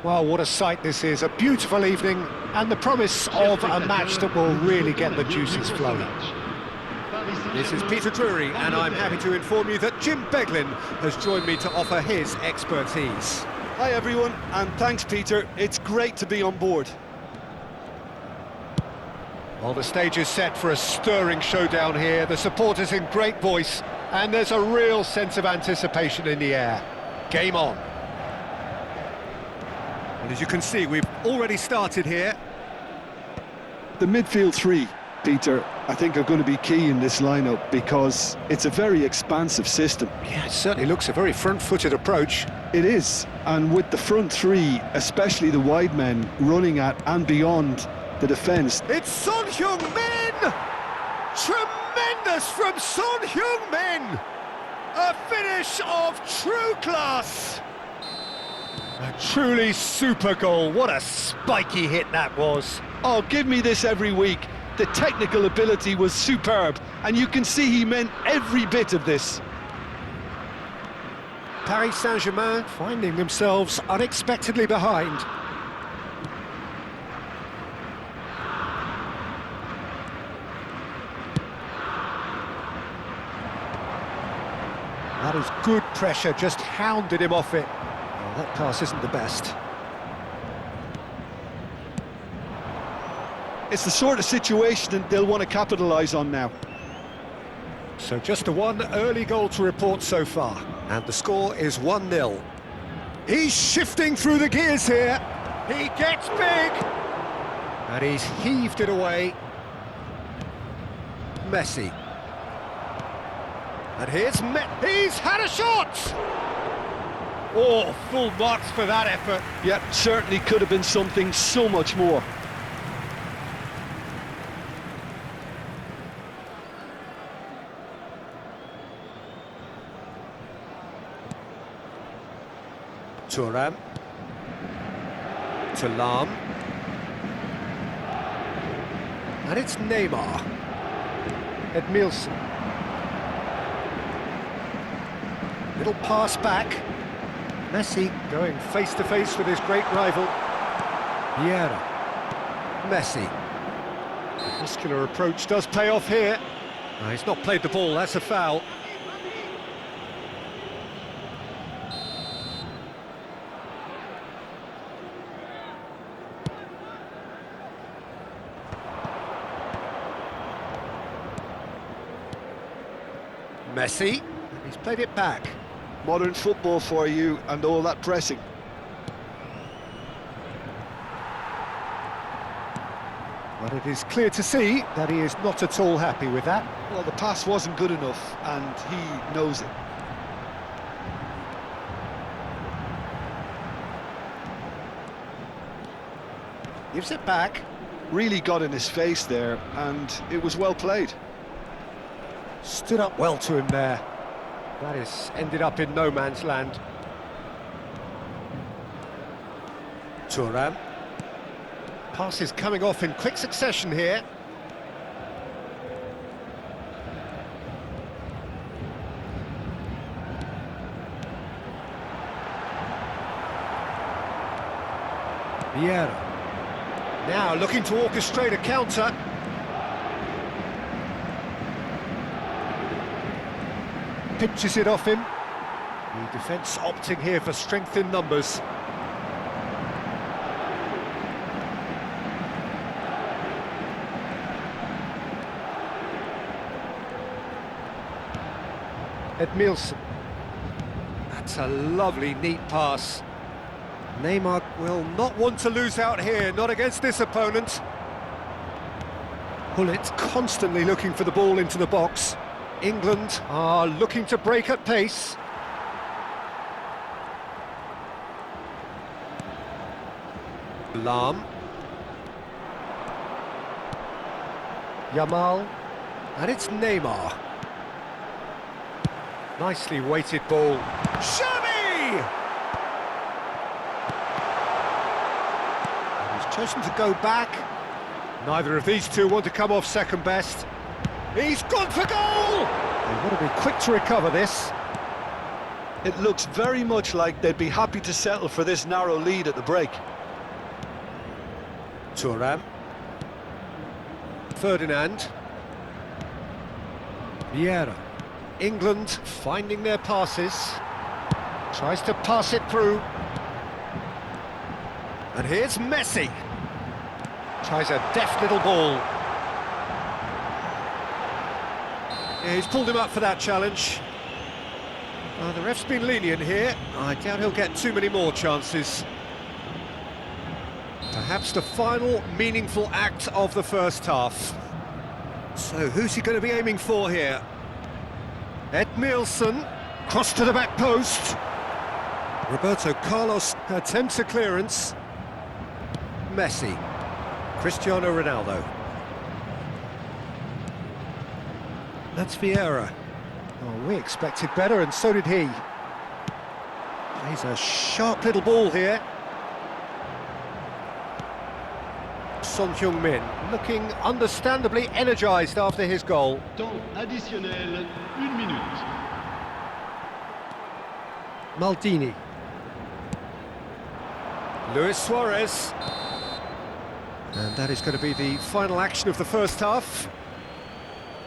Well, what a sight this is. A beautiful evening and the promise of a match that will really get the juices flowing. This is Peter Drury, and I'm happy to inform you that Jim Beglin has joined me to offer his expertise. Hi everyone, and thanks Peter, it's great to be on board. Well, the stage is set for a stirring showdown here. The supporters in great voice, and there's a real sense of anticipation in the air. Game on. And as you can see, we've already started here. The midfield three, Peter, I think are going to be key in this lineup because it's a very expansive system. Yeah, it certainly looks a very front-footed approach. It is, and with the front three, especially the wide men, running at and beyond the defence. It's Son Heung-min! Tremendous from Son Heung-min! A finish of true class! A truly super goal. What a spiky hit that was. Oh, give me this every week. The technical ability was superb, and you can see he meant every bit of this. Paris Saint-Germain finding themselves unexpectedly behind. That is good pressure, just hounded him off it. Well, that pass isn't the best. It's the sort of situation that they'll want to capitalise on now. So just a one early goal to report so far. And the score is 1-0. He's shifting through the gears here. He gets big. And he's heaved it away. Messi. And here's he's had a shot! Oh, full marks for that effort. Yeah, certainly could have been something so much more. Thuram. To Lahm. And it's Neymar. Edmilson. Little pass back. Messi going face to face with his great rival. Vieira. Messi. The muscular approach does pay off here. No, he's not played the ball, that's a foul. Messi. He's played it back. Modern football for you and all that pressing. But it is clear to see that he is not at all happy with that. Well, the pass wasn't good enough, and he knows it. Gives it back. Really got in his face there, and it was well played. Stood up well to him there. That is ended up in no man's land. Thuram. Passes coming off in quick succession here. Vieira. Now looking to orchestrate a counter. Pinches it off him. The defence opting here for strength in numbers. Edmilson. That's a lovely, neat pass. Neymar will not want to lose out here, not against this opponent. Gullit constantly looking for the ball into the box. England are looking to break at pace. Lahm. Yamal. And it's Neymar. Nicely weighted ball. Xavi! He's chosen to go back. Neither of these two want to come off second best. He's gone for goal! They want to be quick to recover this. It looks very much like they'd be happy to settle for this narrow lead at the break. Thuram. Ferdinand. Vieira. England finding their passes. Tries to pass it through. And here's Messi. Tries a deft little ball. Yeah, he's pulled him up for that challenge. The ref's been lenient here. I doubt he'll get too many more chances. Perhaps the final meaningful act of the first half. So who's he going to be aiming for here? Edmilson, cross to the back post. Roberto Carlos attempts a clearance. Messi. Cristiano Ronaldo. That's Vieira. Oh, we expected better, and so did he. Plays a sharp little ball here. Son Heung-min. Looking understandably energised after his goal. Temps additionnel, 1 minute. Maldini. Luis Suarez. And that is going to be the final action of the first half.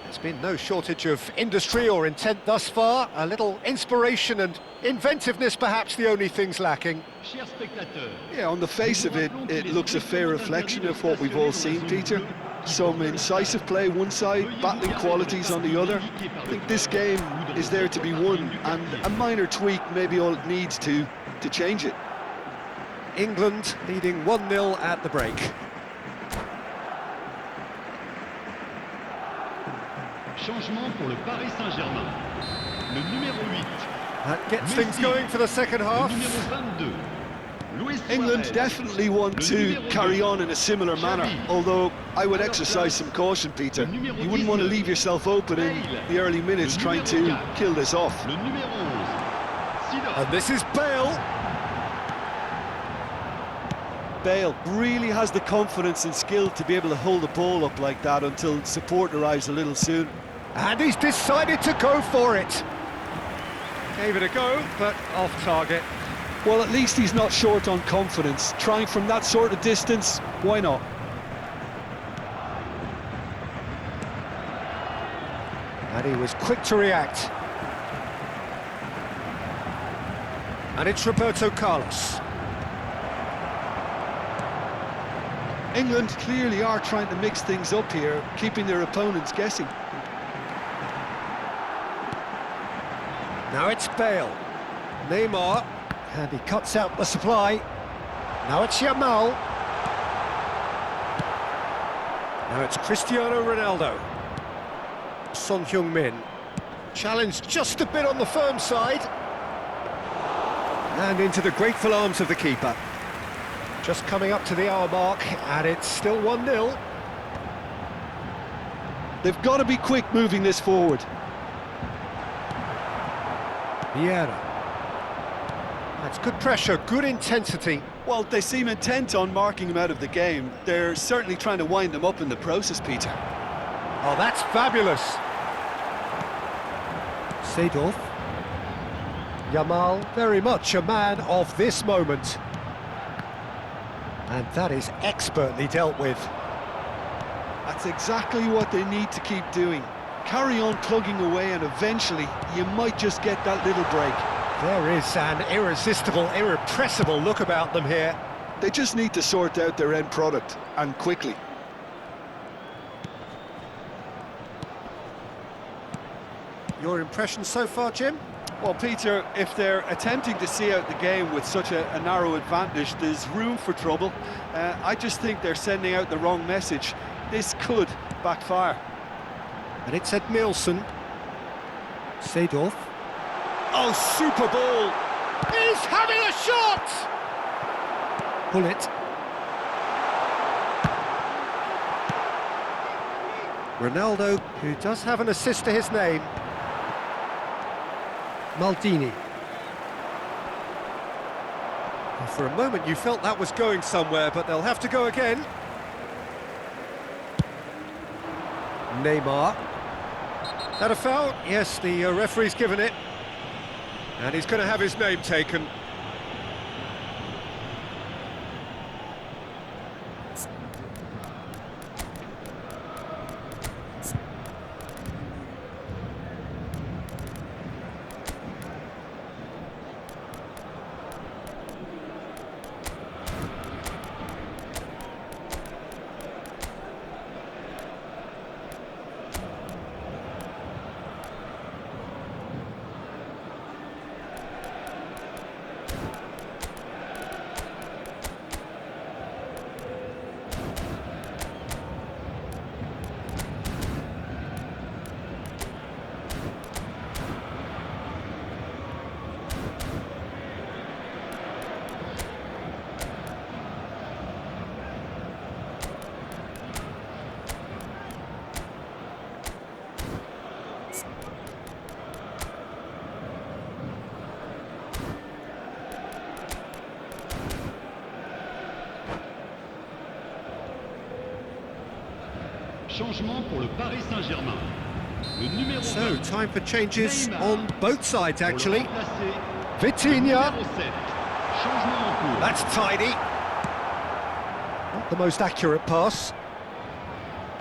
There's been no shortage of industry or intent thus far. A little inspiration and inventiveness, perhaps the only things lacking. Chers spectateurs. Yeah, on the face of it, it looks a fair reflection of what we've all seen, Peter. Some incisive play one side, battling qualities on the other. I think this game is there to be won, and a minor tweak maybe all it needs to change it. England leading 1-0 at the break. Changement pour le Paris Saint-Germain. Le numéro 8. That gets things going for the second half. Le numéro 22. Luis England Suarez. definitely want to carry on in a similar manner, although I would exercise some caution, Peter. You wouldn't want to leave yourself open in the early minutes trying to kill this off. Le numéro 11. Sidor. And this is Bale. Bale really has the confidence and skill to be able to hold the ball up like that until support arrives a little soon. And he's decided to go for it. Gave it a go, but off target. Well, at least he's not short on confidence. Trying from that sort of distance, why not? And he was quick to react. And it's Roberto Carlos. England clearly are trying to mix things up here, keeping their opponents guessing. Now it's Bale. Neymar. And he cuts out the supply. Now it's Yamal. Now it's Cristiano Ronaldo. Son Heung-min. Challenged just a bit on the firm side. And into the grateful arms of the keeper. Just coming up to the hour mark, and it's still 1-0. They've got to be quick moving this forward. Vieira. That's good pressure, good intensity. Well, they seem intent on marking him out of the game. They're certainly trying to wind them up in the process, Peter. Oh, that's fabulous. Seedorf. Yamal, very much a man of this moment. And that is expertly dealt with. That's exactly what they need to keep doing. Carry on plugging away and eventually you might just get that little break. There is an irresistible, irrepressible look about them here. They just need to sort out their end product, and quickly. Your impression so far, Jim? Well, Peter, if they're attempting to see out the game with such a narrow advantage, there's room for trouble. I just think they're sending out the wrong message. This could backfire. And it's Ed Nielsen. Seedorf. Oh, super ball! He's having a shot! Bullet. Ronaldo, who does have an assist to his name. Maldini. For a moment you felt that was going somewhere, but they'll have to go again. Neymar. That a foul? Yes, the referee's given it. And he's going to have his name taken. Changement pour le Paris Saint-Germain. Le numéro So, 20, time for changes Neymar. on both sides, pour le actually. remplacer, Vitinha. numéro 7. Changement en cours. That's tidy. Not the most accurate pass.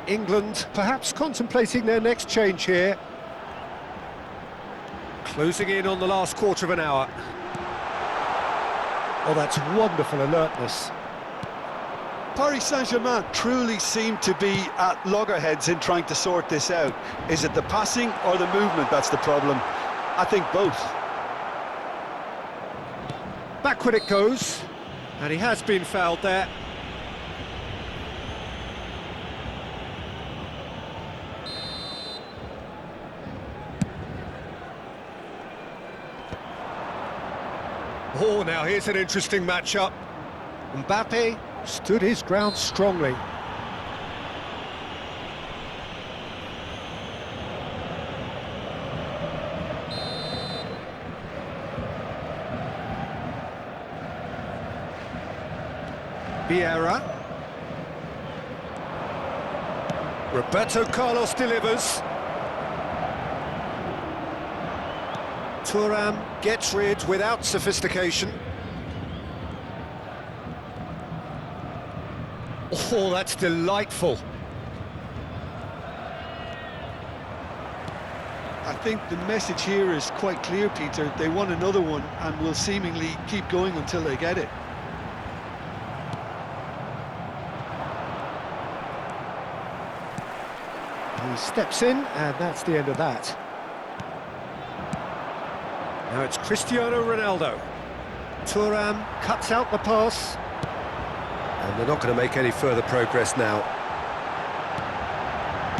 England perhaps contemplating their next change here. Closing in on the last quarter of an hour. Oh, that's wonderful alertness. Paris Saint-Germain truly seem to be at loggerheads in trying to sort this out. Is it the passing or the movement that's the problem? I think both. Backward it goes. And he has been fouled there. Oh, now here's an interesting matchup. Mbappe stood his ground strongly. Vieira. Roberto Carlos delivers. Thuram gets rid without sophistication. Oh, that's delightful. I think the message here is quite clear, Peter. They want another one and will seemingly keep going until they get it. He steps in, and that's the end of that. Now it's Cristiano Ronaldo. Thuram cuts out the pass. And they're not going to make any further progress now.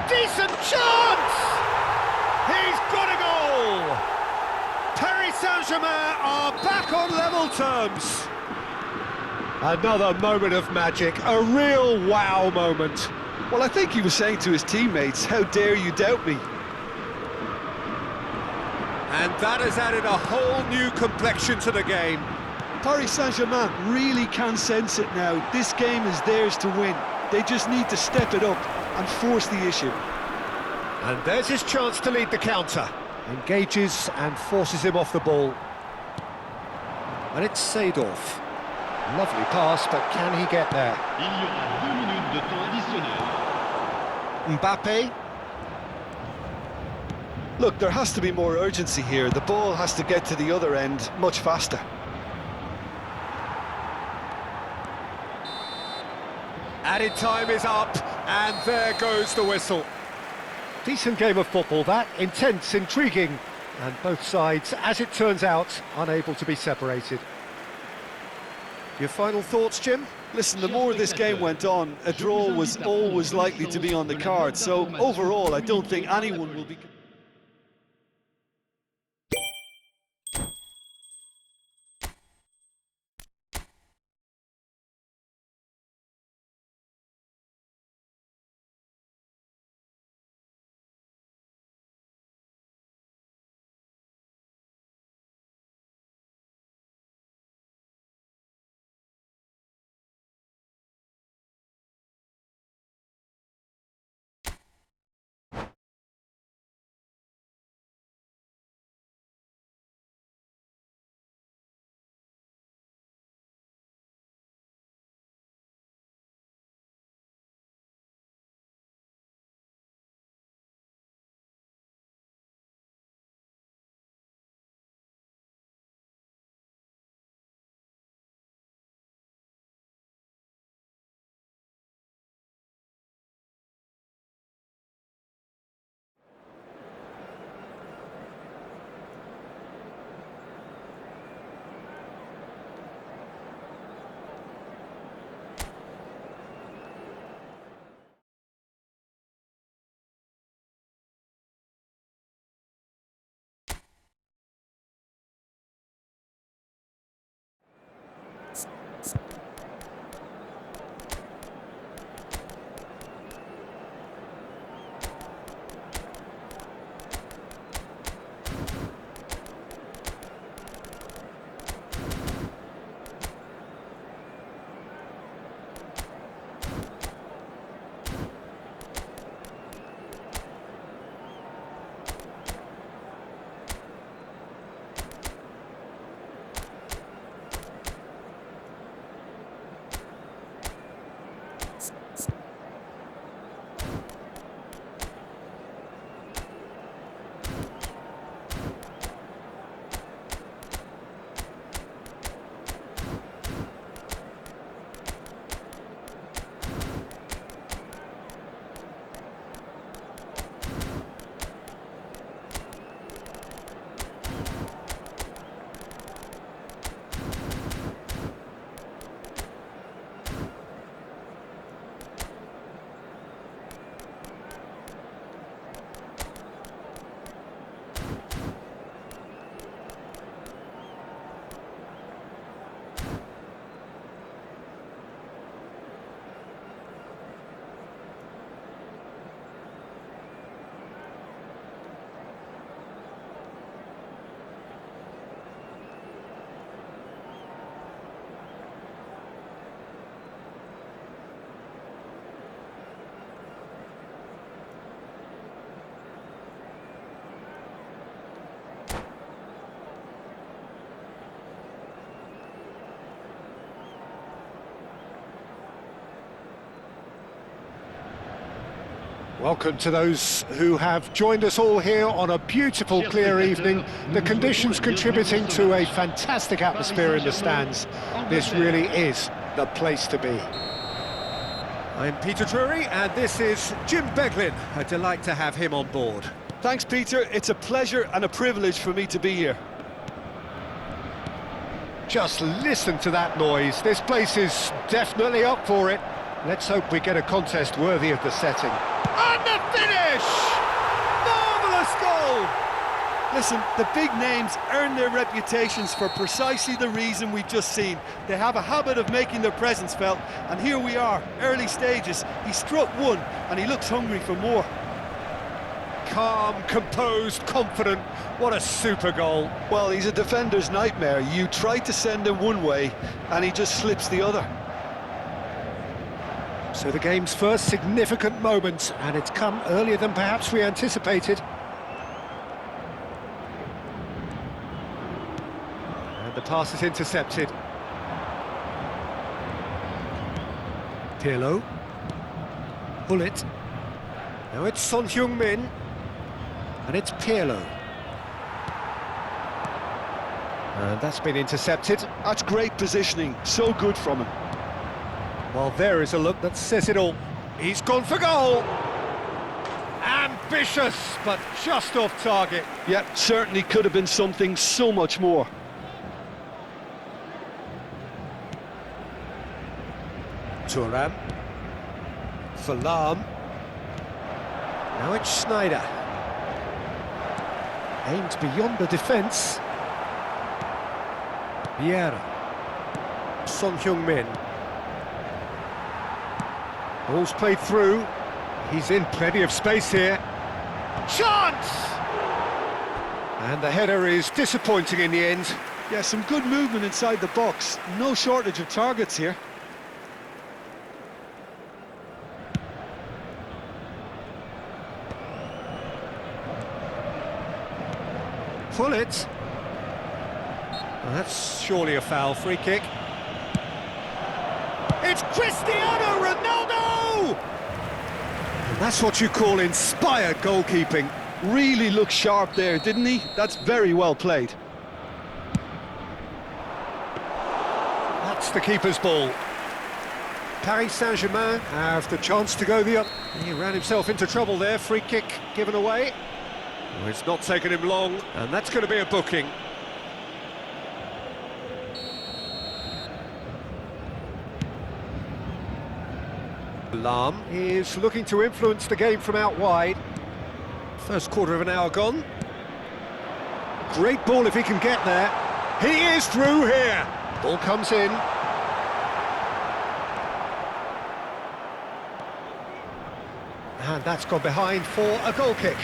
Decent chance! He's got a goal! Paris Saint-Germain are back on level terms. Another moment of magic, a real wow moment. Well, I think he was saying to his teammates, how dare you doubt me? And that has added a whole new complexion to the game. Paris Saint-Germain really can sense it now. This game is theirs to win. They just need to step it up and force the issue. And there's his chance to lead the counter. Engages and forces him off the ball. And it's Seedorf. Lovely pass, but can he get there? Il y aura 2 minutes de temps additionnel. Mbappe. Look, there has to be more urgency here. The ball has to get to the other end much faster. Added time is up, and there goes the whistle. Decent game of football, that. Intense, intriguing. And both sides, as it turns out, unable to be separated. Your final thoughts, Jim? Listen, the more this game went on, a draw was always likely to be on the card. So overall, I don't think anyone will be... Welcome to those who have joined us all here on a beautiful, clear evening. The conditions contributing to a fantastic atmosphere in the stands. This really is the place to be. I'm Peter Drury, and this is Jim Beglin. A delight to have him on board. Thanks, Peter. It's a pleasure and a privilege for me to be here. Just listen to that noise. This place is definitely up for it. Let's hope we get a contest worthy of the setting. And the finish! Marvellous goal! Listen, the big names earn their reputations for precisely the reason we've just seen. They have a habit of making their presence felt, and here we are, early stages. He struck one, and he looks hungry for more. Calm, composed, confident. What a super goal. Well, he's a defender's nightmare. You try to send him one way, and he just slips the other. So the game's first significant moment, and it's come earlier than perhaps we anticipated. And the pass is intercepted. Pirlo. Bullet. Now it's Son Heung-min. And it's Pirlo. And that's been intercepted. That's great positioning. So good from him. Well, there is a look that says it all. He's gone for goal! Ambitious, but just off target. Yeah, certainly could have been something so much more. Thuram. For Lahm. Now it's Schneider. Aimed beyond the defence. Vieira. Son Heung-min. Ball's played through. He's in plenty of space here. Chance! And the header is disappointing in the end. Yeah, some good movement inside the box. No shortage of targets here. Pull it. Well, that's surely a foul. Free kick. It's Cristiano Ronaldo! And that's what you call inspired goalkeeping. Really looked sharp there, didn't he? That's very well played. That's the keeper's ball. Paris Saint-Germain have the chance to go the other. He ran himself into trouble there. Free kick given away. Well, it's not taken him long, and that's going to be a booking. Lahm is looking to influence the game from out wide. First quarter of an hour gone. Great ball if he can get there. He is through here. Ball comes in. And that's gone behind for a goal kick.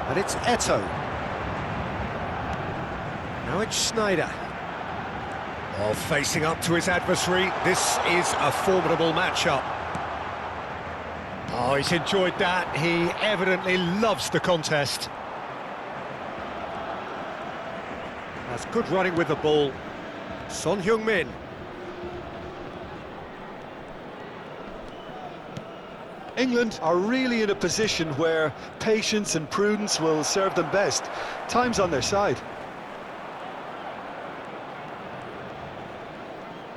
And it's Eto'o. Now it's Schneider. Oh, facing up to his adversary. This is a formidable matchup. Oh, he's enjoyed that. He evidently loves the contest. That's good running with the ball. Son Heung-min. England are really in a position where patience and prudence will serve them best. Time's on their side.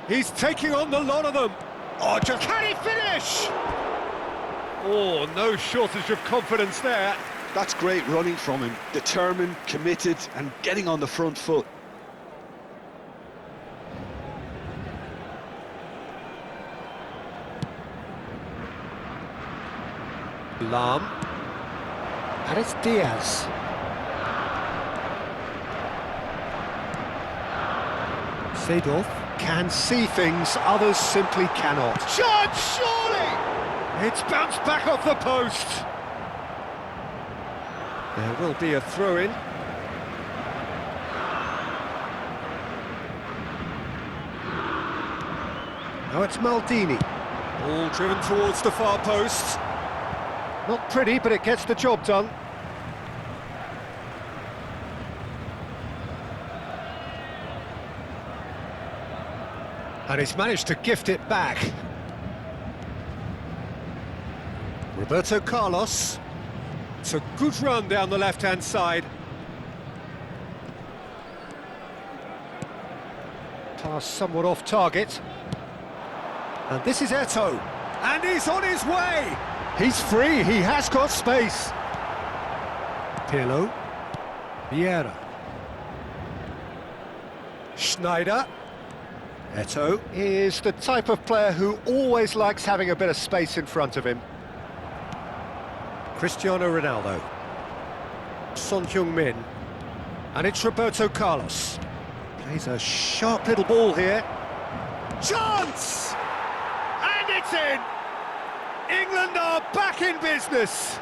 He's taking on the lot of them. Oh, just can he finish? Oh, no shortage of confidence there. That's great running from him. Determined, committed, and getting on the front foot. Lahm. And it's Diaz. Seedorf can see things others simply cannot. Chance, surely! It's bounced back off the post. There will be a throw-in. Now it's Maldini. Ball driven towards the far post. Not pretty, but it gets the job done. And he's managed to gift it back. Roberto Carlos. It's a good run down the left-hand side. Pass somewhat off target. And this is Eto'o. And he's on his way! He's free, he has got space. Pirlo. Vieira. Schneider. Eto'o is the type of player who always likes having a bit of space in front of him. Cristiano Ronaldo. Son Heung-min. And it's Roberto Carlos. Plays a sharp little ball here. Chance! And it's in! England are back in business!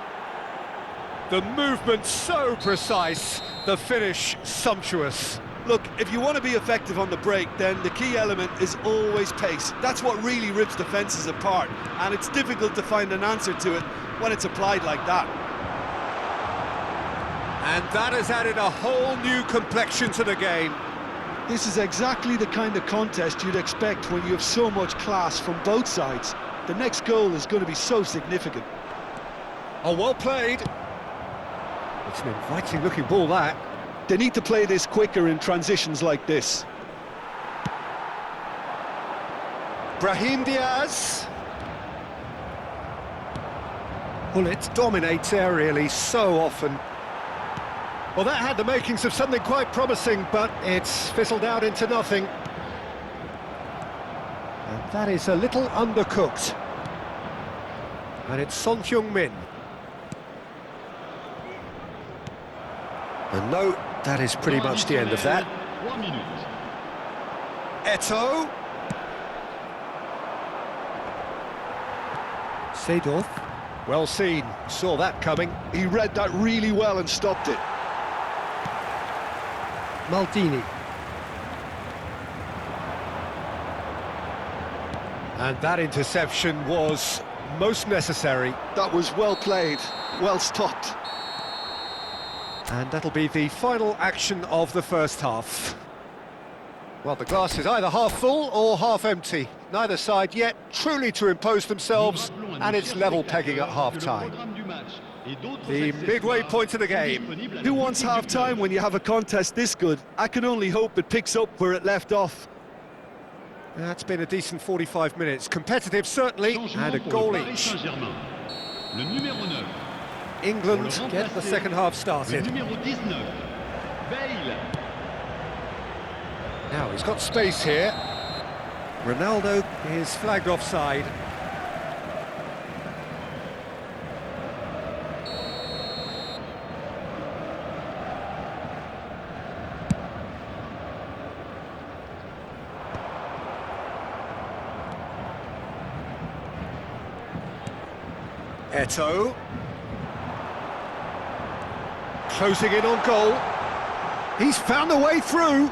The movement so precise, the finish sumptuous. Look, if you want to be effective on the break, then the key element is always pace. That's what really rips defences apart, and it's difficult to find an answer to it when it's applied like that. And that has added a whole new complexion to the game. This is exactly the kind of contest you'd expect when you have so much class from both sides. The next goal is going to be so significant. Oh, well played. It's an inviting-looking ball, that. They need to play this quicker in transitions like this. Brahim Diaz. Gullit dominates aerially so often. Well, that had the makings of something quite promising, but it's fizzled out into nothing. And that is a little undercooked. And it's Son Heung-min. And no, that is pretty much the end of that. Eto'o. Seedorf. Well seen, saw that coming. He read that really well and stopped it. Maldini. And that interception was most necessary. That was well played, well stopped. And that'll be the final action of the first half. Well, the glass is either half full or half empty. Neither side yet truly to impose themselves, and it's level pegging at half-time. The midway point of the game. Who wants half-time when you have a contest this good? I can only hope it picks up where it left off. That's been a decent 45 minutes. Competitive, certainly, and a goal each. England get the second half started. Now, he's got space here. Ronaldo is flagged offside. Eto'o. Closing in on goal. He's found a way through.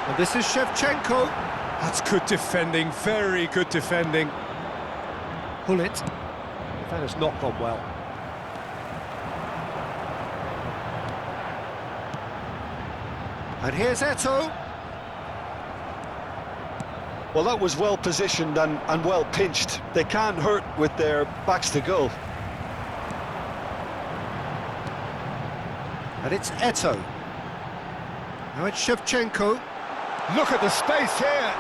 And this is Shevchenko. That's good defending, very good defending. Gullit. That has not gone well. And here's Eto'o. Well, that was well positioned and well pinched. They can't hurt with their backs to goal. And it's Eto'o. Now it's Shevchenko. Look at the space here.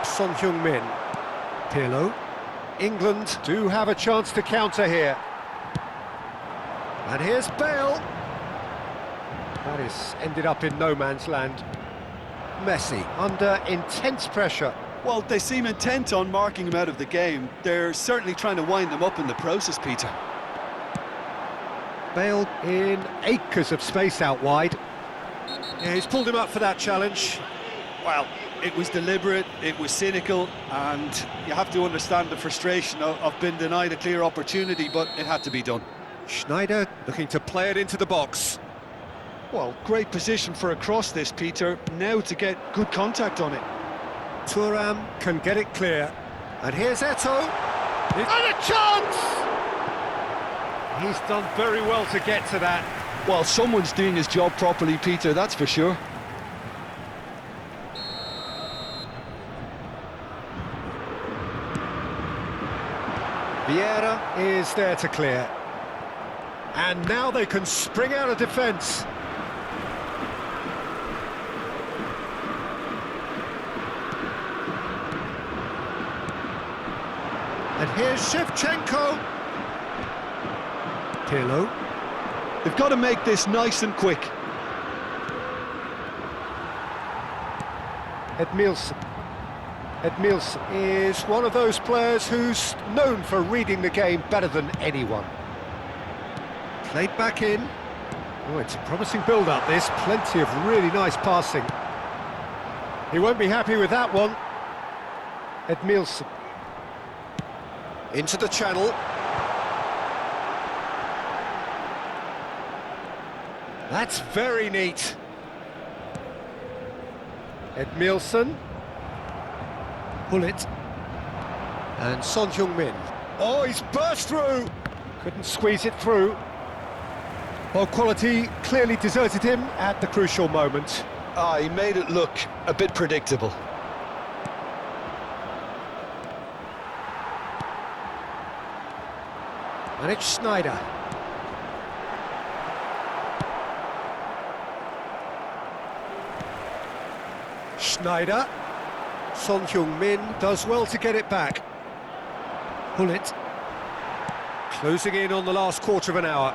Son Heung-min. Pirlo. England do have a chance to counter here. And here's Bale. That is ended up in no man's land. Messi under intense pressure. Well, they seem intent on marking him out of the game. They're certainly trying to wind them up in the process, Peter. Bale in acres of space out wide. Yeah, he's pulled him up for that challenge. Well, it was deliberate, it was cynical, and you have to understand the frustration of being denied a clear opportunity, but it had to be done. Schneider looking to play it into the box. Well, great position for a cross this, Peter. Now to get good contact on it. Thuram can get it clear. And here's Eto'o. And a chance! He's done very well to get to that. Well, someone's doing his job properly, Peter, that's for sure. Vieira is there to clear. And now they can spring out of defence. And here's Shevchenko. Pirlo. They've got to make this nice and quick. Edmilson. Edmilson is one of those players who's known for reading the game better than anyone. Played back in. Oh, it's a promising build-up, this. Plenty of really nice passing. He won't be happy with that one. Edmilson. Into the channel. That's very neat. Edmilson. Bullet. And Son Heung-min. Oh, he's burst through! Couldn't squeeze it through. Well, quality clearly deserted him at the crucial moment. He made it look a bit predictable. And it's Schneider. Schneider. Son Heung-min does well to get it back. Bullet. Closing in on the last quarter of an hour.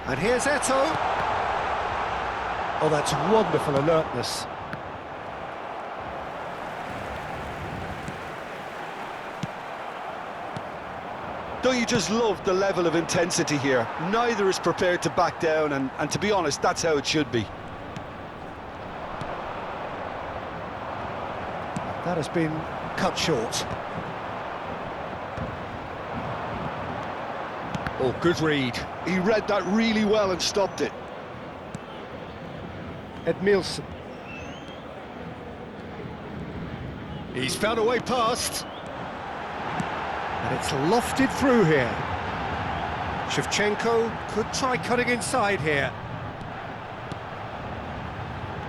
And here's Eto'o. Oh, that's wonderful alertness. Don't you just love the level of intensity here? Neither is prepared to back down, and to be honest, that's how it should be. That has been cut short. Oh, good read. He read that really well and stopped it. Edmilson. He's found a way past. And it's lofted through here. Shevchenko could try cutting inside here.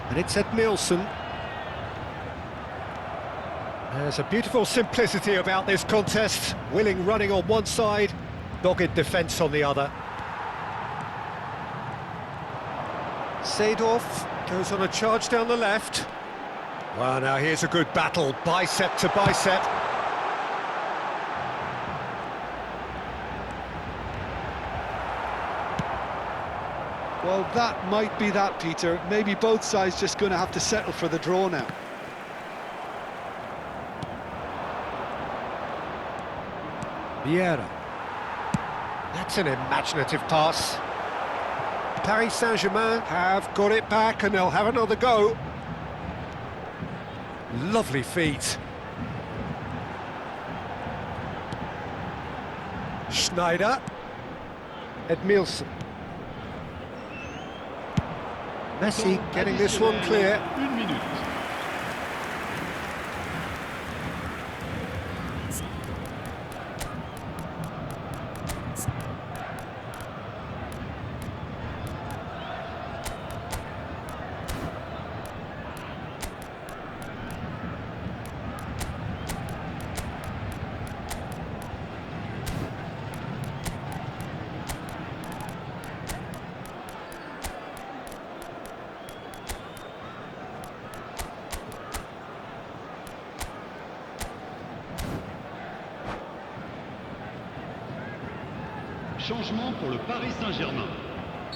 And it's Edmilson. There's a beautiful simplicity about this contest. Willing running on one side, dogged defence on the other. Seedorf goes on a charge down the left. Well, now here's a good battle, bicep to bicep. Well, that might be that, Peter. Maybe both sides just going to have to settle for the draw now. Vieira. That's an imaginative pass. Paris Saint-Germain have got it back and they'll have another go. Lovely feet. Schneider. Edmilson. Messi getting this one clear. 1 minute. Changement pour le Paris Saint-Germain.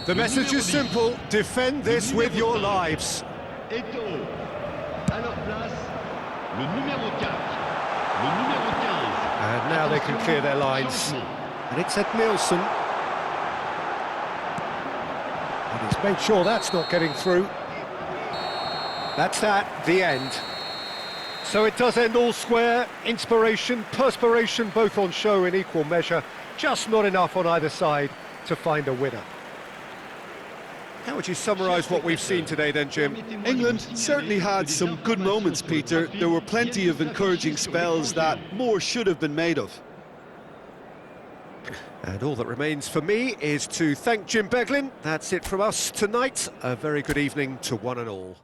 The message is simple, defend this with your lives. Eto'o. À leur place, le numéro 4. Le numéro 15. And now they can clear their lines. Changement. And it's Edmilson. And he's made sure that's not getting through. That's that, the end. So it does end all square. Inspiration, perspiration, both on show in equal measure. Just not enough on either side to find a winner. How would you summarise what we've seen today then, Jim? England certainly had some good moments, Peter. There were plenty of encouraging spells that more should have been made of. And all that remains for me is to thank Jim Beglin. That's it from us tonight. A very good evening to one and all.